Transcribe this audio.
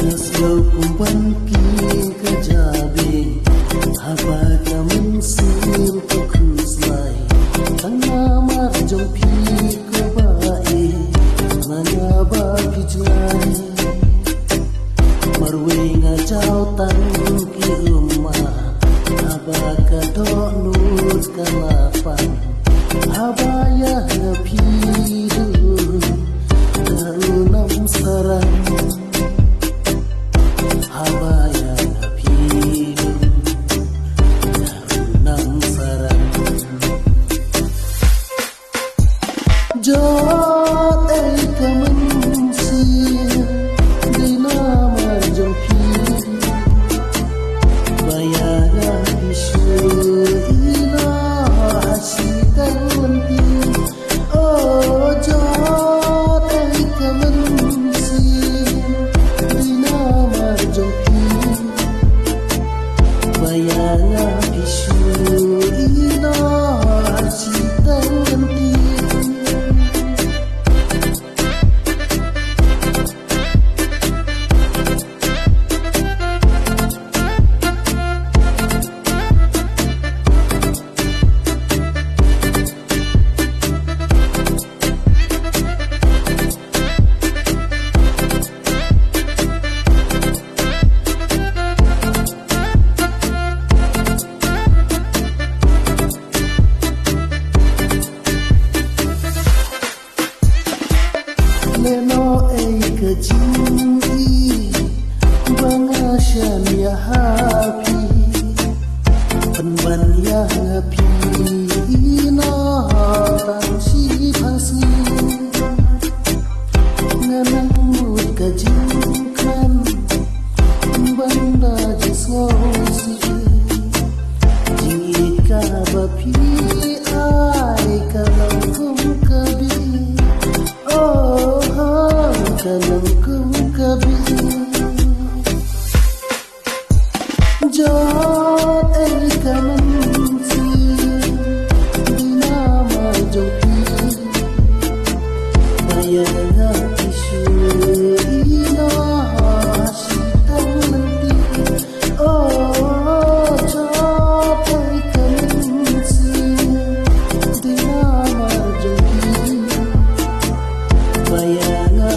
Naslau kumpan king kajabe haba kamen sim kukuslai tanga marjong pi ko bae nanya ba kijlai marwe nga chao tan ki umma haba ka do nut kalapan haba ya pi darunam sarang Jot ay kamansir di nama jompi bayana isu ina hasikan menti oh jot ay kamansir di nama jompi bayana isu ina hasikan menti Leno ay kajingi bangasyan ya happy penban ya happy ina tang si pasi nganamut kajingkan banda jisosi jika bapi ay kalau kum kabi kalang kum kabi jot ay kamansir di nama jompi bayana isu ina hasikan menti oh jot ay kamansir di nama jompi bayana